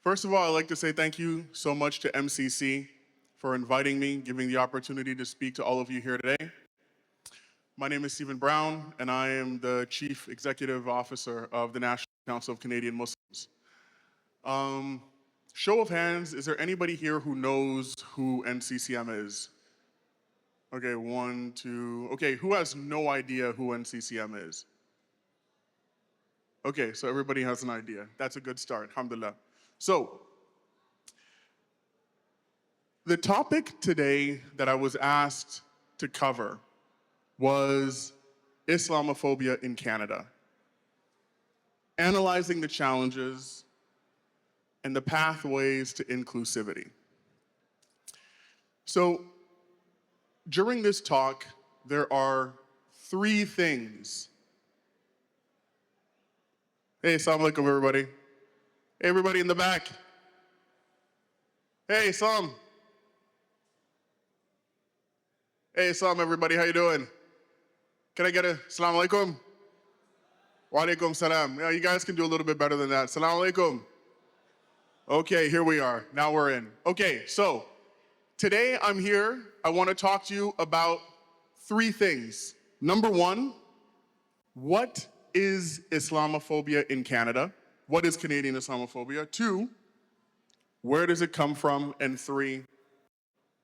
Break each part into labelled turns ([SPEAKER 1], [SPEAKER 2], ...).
[SPEAKER 1] First of all, I'd like to say thank you so much to MCC for inviting me, giving the opportunity to speak to all of you here today. My name is Stephen Brown, and I am the Chief Executive Officer of the National Council of Canadian Muslims. Show of hands, is there anybody here who knows who NCCM is? Okay, one, two. Okay, who has no idea who NCCM is? Okay, so everybody has an idea. That's a good start, alhamdulillah. So, the topic today that I was asked to cover was Islamophobia in Canada. Analyzing the challenges and the pathways to inclusivity. So, during this talk, there are three things. Hey, assalamu alaikum, everybody. Hey, everybody in the back. Hey, Salam. Hey, Salam, everybody. How you doing? Can I get a assalamu alaikum? Wa alaikum salam. Yeah, you guys can do a little bit better than that. Assalamu alaikum. Okay, here we are. Now we're in. Okay, so today I'm here. I want to talk to you about three things. Number one, what is Islamophobia in Canada? What is Canadian Islamophobia? Two, where does it come from? And three,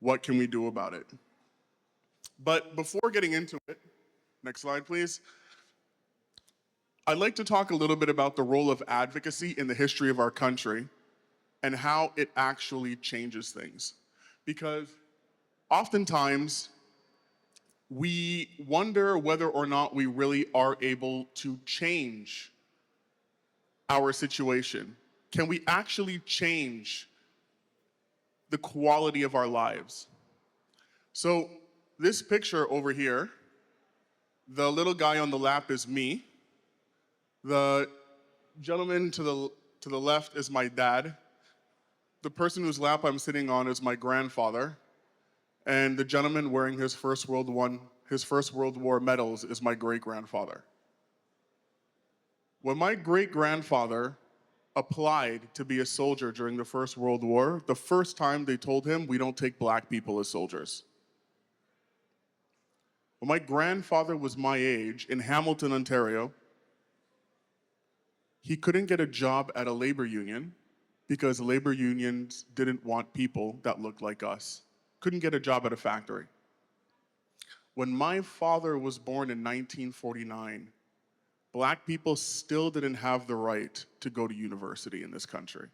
[SPEAKER 1] what can we do about it? But before getting into it, next slide, please. I'd like to talk a little bit about the role of advocacy in the history of our country and how it actually changes things. Because oftentimes, we wonder whether or not we really are able to change our situation. Can we actually change the quality of our lives? So this picture over here, the little guy on the lap is me. The gentleman to the left is my dad. The person whose lap I'm sitting on is my grandfather. And the gentleman wearing his First World War medals is my great-grandfather. When my great-grandfather applied to be a soldier during the First World War, the first time they told him, we don't take black people as soldiers. When my grandfather was my age in Hamilton, Ontario, he couldn't get a job at a labor union because labor unions didn't want people that looked like us. Couldn't get a job at a factory. When my father was born in 1949, black people still didn't have the right to go to university in this country.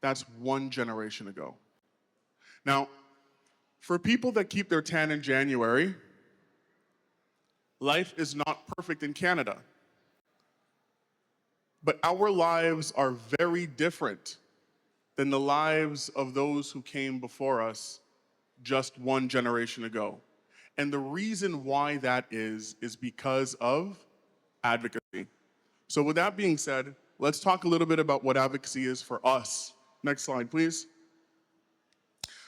[SPEAKER 1] That's one generation ago. Now, for people that keep their tan in January, life is not perfect in Canada. But our lives are very different than the lives of those who came before us just one generation ago. And the reason why that is because of advocacy. So with that being said, let's talk a little bit about what advocacy is for us. Next slide, please.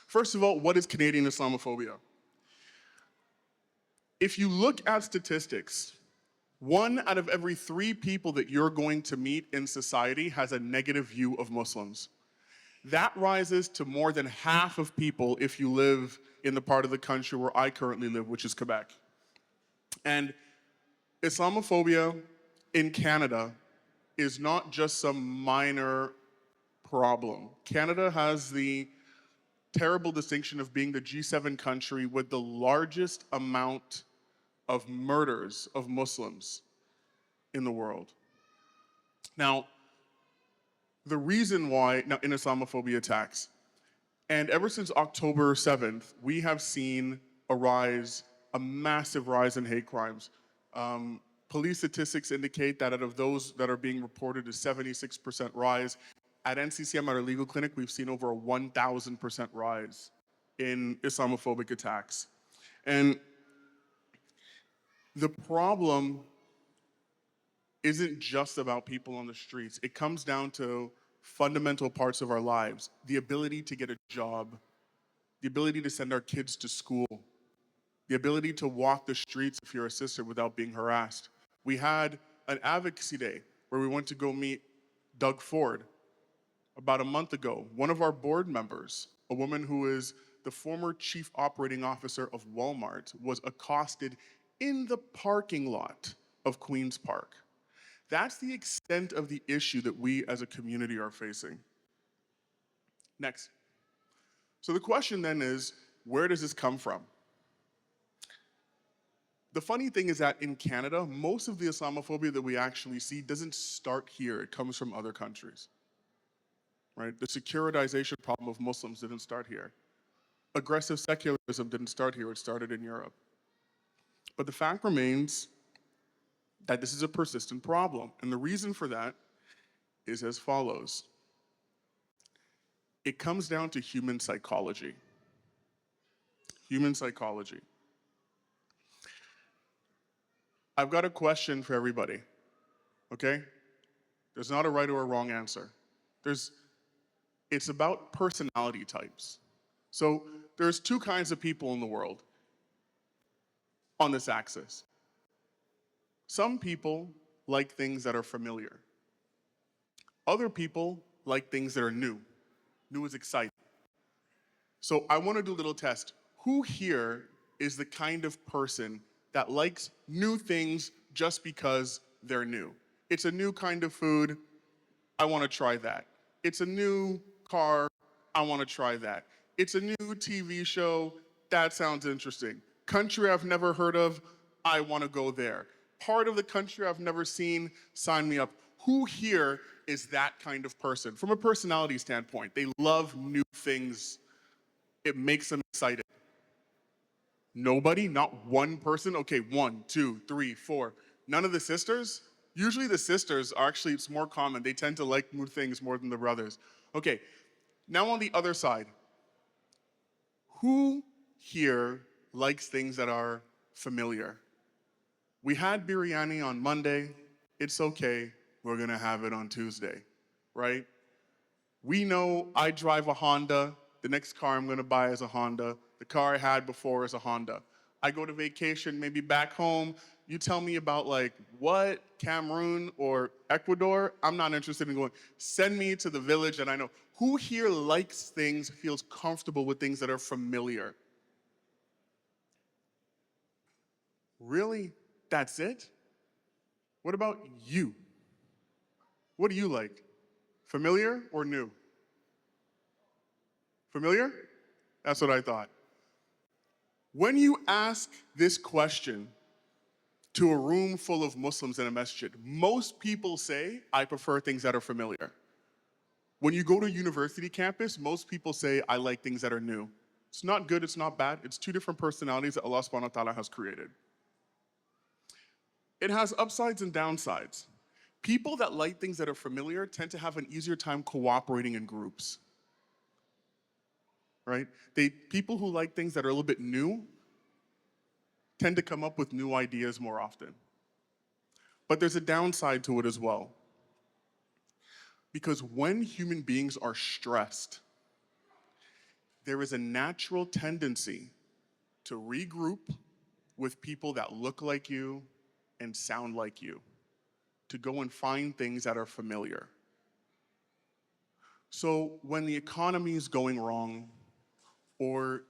[SPEAKER 1] First of all, what is Canadian Islamophobia? If you look at statistics, 1 out of every 3 people that you're going to meet in society has a negative view of Muslims. That rises to more than half of people if you live in the part of the country where I currently live, which is Quebec. And Islamophobia in Canada is not just some minor problem. Canada has the terrible distinction of being the G7 country with the largest amount of murders of Muslims in the world. Now, the reason why, now in Islamophobia attacks, and ever since October 7th, we have seen a massive rise in hate crimes. Police statistics indicate that out of those that are being reported, a 76% rise. At NCCM, at our legal clinic, we've seen over a 1,000% rise in Islamophobic attacks. And the problem isn't just about people on the streets. It comes down to fundamental parts of our lives. The ability to get a job, the ability to send our kids to school, the ability to walk the streets if you're a sister without being harassed. We had an advocacy day where we went to go meet Doug Ford, About a month ago, one of our board members, a woman who is the former chief operating officer of Walmart, was accosted in the parking lot of Queen's Park. That's the extent of the issue that we as a community are facing. Next. So the question then is, where does this come from? The funny thing is that in Canada, most of the Islamophobia that we actually see doesn't start here. It comes from other countries. Right? The securitization problem of Muslims didn't start here. Aggressive secularism didn't start here. It started in Europe. But the fact remains that this is a persistent problem. And the reason for that is as follows. It comes down to human psychology. Human psychology. I've got a question for everybody, okay? There's not a right or a wrong answer. It's about personality types. So there's two kinds of people in the world on this axis. Some people like things that are familiar. Other people like things that are new. New is exciting. So I want to do a little test. Who here is the kind of person that likes new things just because they're new? It's a new kind of food, I want to try that. It's a new car, I want to try that. It's a new TV show, that sounds interesting. Country I've never heard of, I want to go there. Part of the country I've never seen, sign me up. Who here is that kind of person? From a personality standpoint, they love new things. It makes them excited. Nobody? Not one person? Okay, 1, 2, 3, 4. None of the sisters? Usually the sisters are actually, it's more common. They tend to like new things more than the brothers. Okay, now on the other side. Who here likes things that are familiar? We had biryani on Monday. It's okay. We're going to have it on Tuesday, right? We know I drive a Honda. The next car I'm going to buy is a Honda. The car I had before is a Honda. I go to vacation, maybe back home. You tell me about like what, Cameroon or Ecuador? I'm not interested in going. Send me to the village that I know. Who here likes things, feels comfortable with things that are familiar? Really? That's it? What about you? What do you like? Familiar or new? Familiar? That's what I thought. When you ask this question to a room full of Muslims in a masjid, most people say, I prefer things that are familiar. When you go to a university campus, most people say, I like things that are new. It's not good, it's not bad. It's two different personalities that Allah subhanahu wa ta'ala has created. It has upsides and downsides. People that like things that are familiar tend to have an easier time cooperating in groups. Right? People who like things that are a little bit new tend to come up with new ideas more often. But there's a downside to it as well. Because when human beings are stressed, there is a natural tendency to regroup with people that look like you and sound like you, to go and find things that are familiar. So when the economy is going wrong, or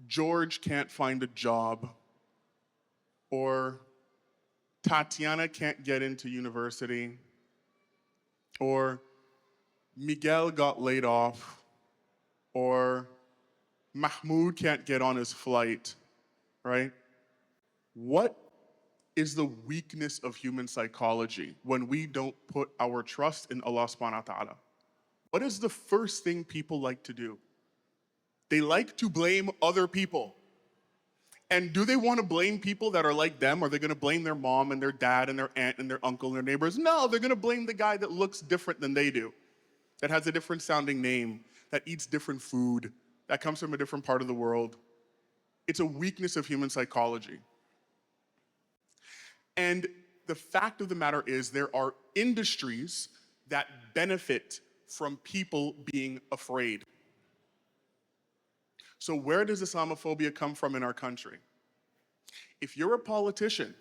[SPEAKER 1] George can't find a job, or Tatiana can't get into university, or Miguel got laid off, or Mahmoud can't get on his flight, right? What is the weakness of human psychology when we don't put our trust in Allah subhanahu wa ta'ala? What is the first thing people like to do? They like to blame other people. And do they want to blame people that are like them? Are they going to blame their mom and their dad and their aunt and their uncle and their neighbors? No, they're going to blame the guy that looks different than they do, that has a different sounding name, that eats different food, that comes from a different part of the world. It's a weakness of human psychology. And the fact of the matter is there are industries that benefit from people being afraid. So where does Islamophobia come from in our country? If you're a politician,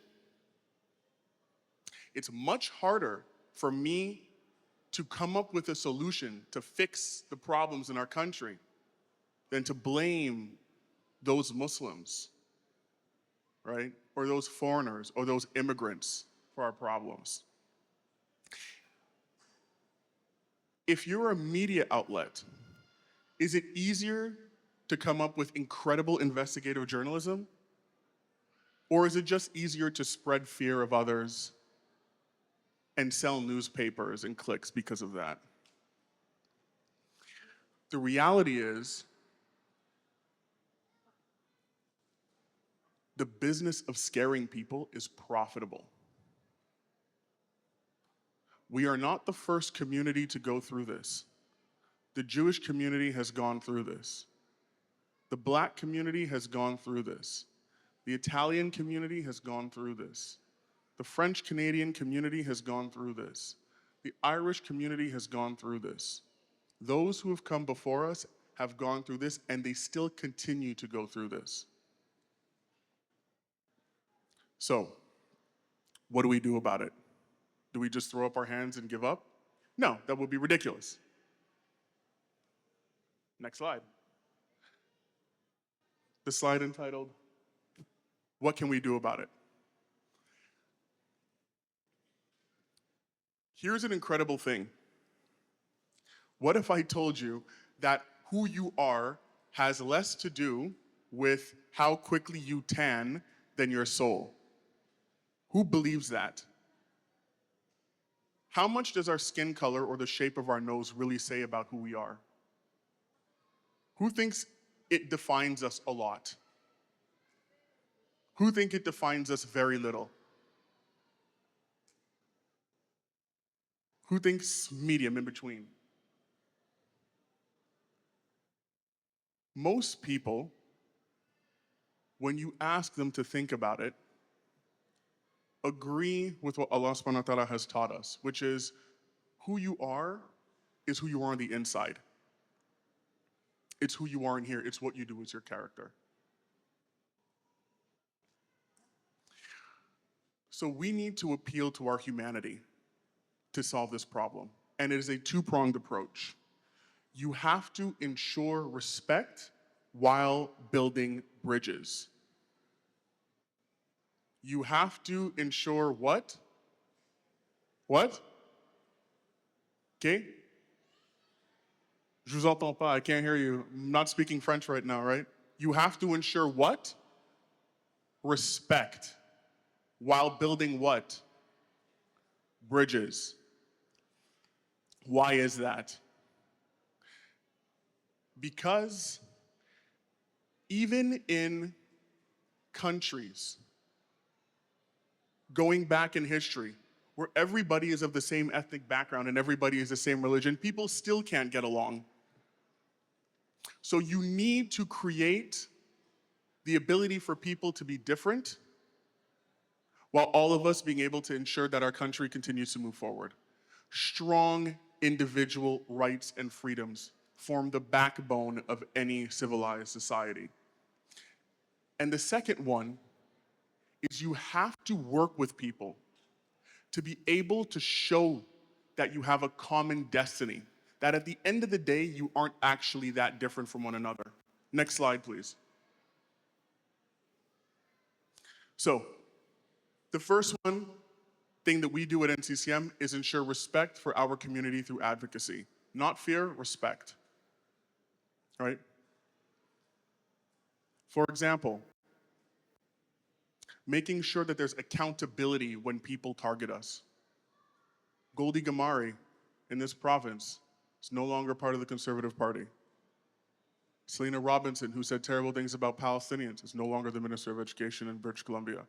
[SPEAKER 1] it's much harder for me to come up with a solution to fix the problems in our country than to blame those Muslims, right? Or those foreigners or those immigrants for our problems. If you're a media outlet, is it easier to come up with incredible investigative journalism? Or is it just easier to spread fear of others and sell newspapers and clicks because of that? The reality is, the business of scaring people is profitable. We are not the first community to go through this. The Jewish community has gone through this. The Black community has gone through this. The Italian community has gone through this. The French Canadian community has gone through this. The Irish community has gone through this. Those who have come before us have gone through this, and they still continue to go through this. So, what do we do about it? Do we just throw up our hands and give up? No, that would be ridiculous. Next slide. The slide entitled, "What Can We Do About It?" Here's an incredible thing. What if I told you that who you are has less to do with how quickly you tan than your soul? Who believes that? How much does our skin color or the shape of our nose really say about who we are? Who thinks it defines us a lot? Who think it defines us very little? Who thinks medium, in between? Most people, when you ask them to think about it, agree with what Allah subhanahu wa ta'ala has taught us, which is who you are is who you are on the inside. It's who you are in here. It's what you do as your character. So we need to appeal to our humanity to solve this problem. And it is a two-pronged approach. You have to ensure respect while building bridges. You have to ensure what? What? Okay? Je vous entends pas, I can't hear you. I'm not speaking French right now, right? You have to ensure what? Respect. While building what? Bridges. Why is that? Because even in countries going back in history where everybody is of the same ethnic background and everybody is the same religion, people still can't get along. So you need to create the ability for people to be different while all of us being able to ensure that our country continues to move forward. Strong individual rights and freedoms form the backbone of any civilized society. And the second one is you have to work with people to be able to show that you have a common destiny, that at the end of the day, you aren't actually that different from one another. Next slide, please. So, the first thing that we do at NCCM is ensure respect for our community through advocacy. Not fear, respect. Right? For example, making sure that there's accountability when people target us. Goldie Gamari in this province is no longer part of the Conservative Party. Selena Robinson, who said terrible things about Palestinians, is no longer the Minister of Education in British Columbia.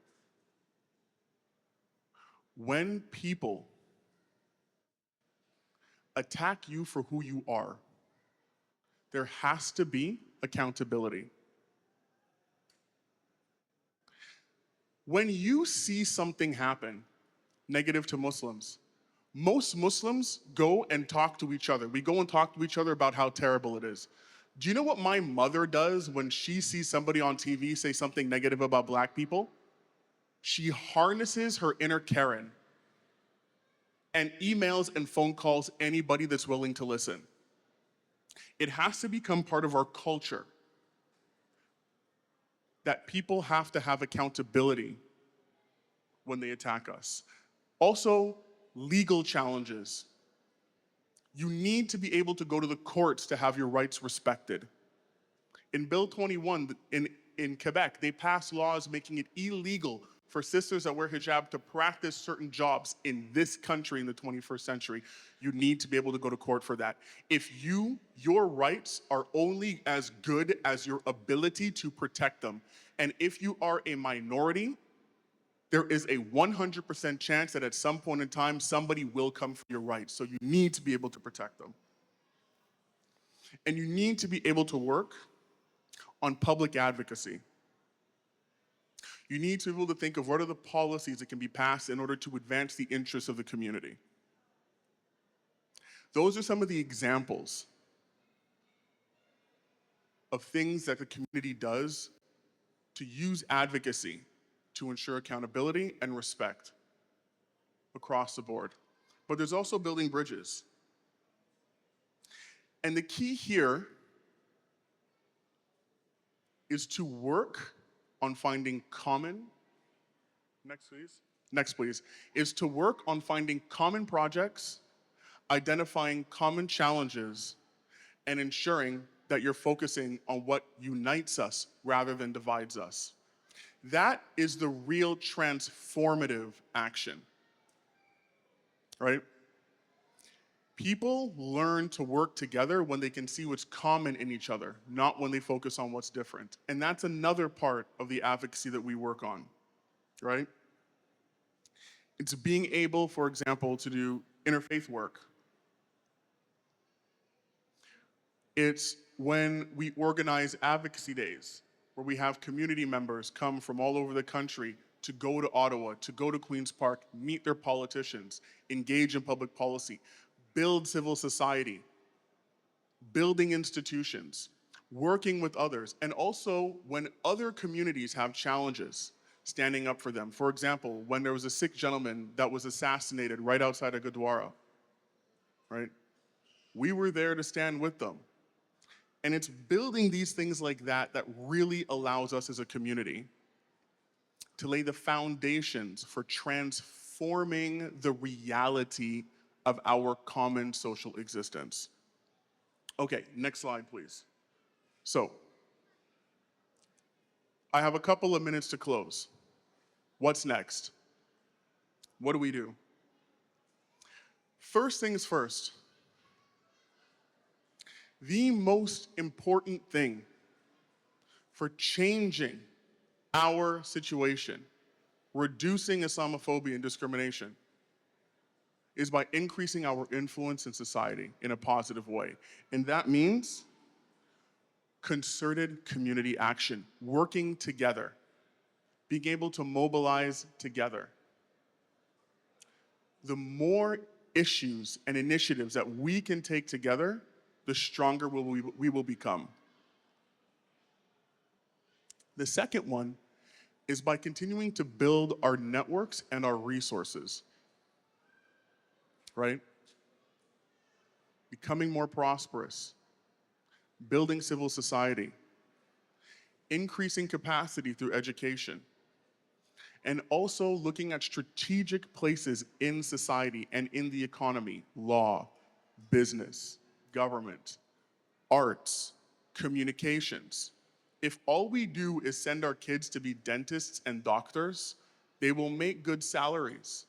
[SPEAKER 1] When people attack you for who you are, there has to be accountability. When you see something happen negative to Muslims, most Muslims go and talk to each other. We go and talk to each other about how terrible it is. Do you know what my mother does when she sees somebody on TV say something negative about Black people? She harnesses her inner Karen. and emails and phone calls anybody that's willing to listen. It has to become part of our culture that people have to have accountability when they attack us. Also, legal challenges. You need to be able to go to the courts to have your rights respected. In Bill 21 in Quebec, they passed laws making it illegal for sisters that wear hijab to practice certain jobs in this country in the 21st century. You need to be able to go to court for that. If your rights are only as good as your ability to protect them. And if you are a minority, there is a 100% chance that at some point in time, somebody will come for your rights. So you need to be able to protect them. And you need to be able to work on public advocacy. You need to be able to think of what are the policies that can be passed in order to advance the interests of the community. Those are some of the examples of things that the community does to use advocacy to ensure accountability and respect across the board. But there's also building bridges. And the key here is to work on finding common, next please, is to work on finding common projects, identifying common challenges, and ensuring that you're focusing on what unites us rather than divides us. That is the real transformative action, right? People learn to work together when they can see what's common in each other, not when they focus on what's different. And that's another part of the advocacy that we work on, right? It's being able, for example, to do interfaith work. It's when we organize advocacy days, where we have community members come from all over the country to go to Ottawa, to go to Queen's Park, meet their politicians, engage in public policy, build civil society, building institutions, working with others, and also when other communities have challenges, standing up for them. For example, when there was a Sikh gentleman that was assassinated right outside of Gurdwara, right? We were there to stand with them. And it's building these things like that that really allows us as a community to lay the foundations for transforming the reality of our common social existence. Okay, next slide, please. So, I have a couple of minutes to close. What's next? What do we do? First things first. The most important thing for changing our situation, reducing Islamophobia and discrimination, is by increasing our influence in society in a positive way. And that means concerted community action, working together, being able to mobilize together. The more issues and initiatives that we can take together, the stronger we will become. The second one is by continuing to build our networks and our resources, right? Becoming more prosperous, building civil society, increasing capacity through education, and also looking at strategic places in society and in the economy, law, business, government, arts, communications. If all we do is send our kids to be dentists and doctors, they will make good salaries.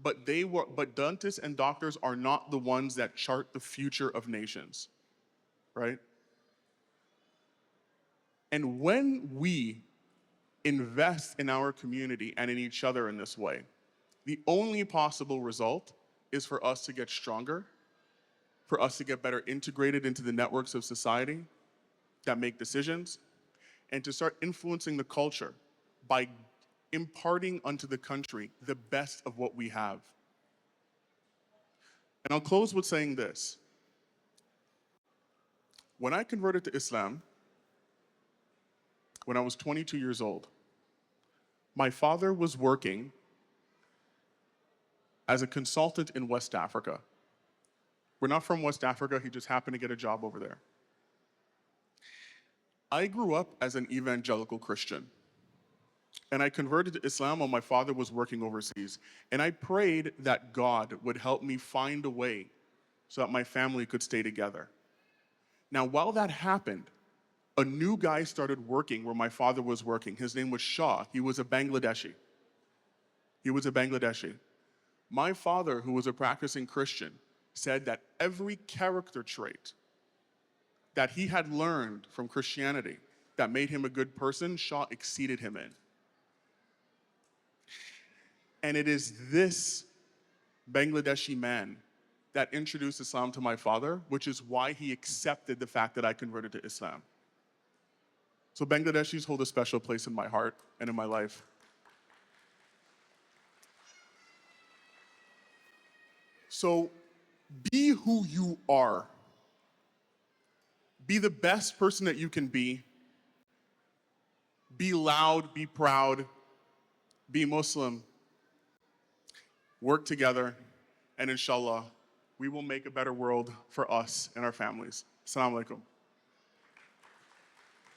[SPEAKER 1] But dentists and doctors are not the ones that chart the future of nations, right? And when we invest in our community and in each other in this way, the only possible result is for us to get stronger, for us to get better integrated into the networks of society that make decisions, and to start influencing the culture by imparting unto the country the best of what we have. And I'll close with saying this. When I converted to Islam, when I was 22 years old, my father was working as a consultant in West Africa. We're not from West Africa, he just happened to get a job over there. I grew up as an evangelical Christian, and I converted to Islam while my father was working overseas. And I prayed that God would help me find a way so that my family could stay together. Now, while that happened, a new guy started working where my father was working. His name was Shah. He was a Bangladeshi. My father, who was a practicing Christian, said that every character trait that he had learned from Christianity that made him a good person, Shah exceeded him in. And it is this Bangladeshi man that introduced Islam to my father, which is why he accepted the fact that I converted to Islam. So Bangladeshis hold a special place in my heart and in my life. So be who you are. Be the best person that you can be. Be loud, be proud, be Muslim. Work together, and inshallah, we will make a better world for us and our families. Assalamu alaikum.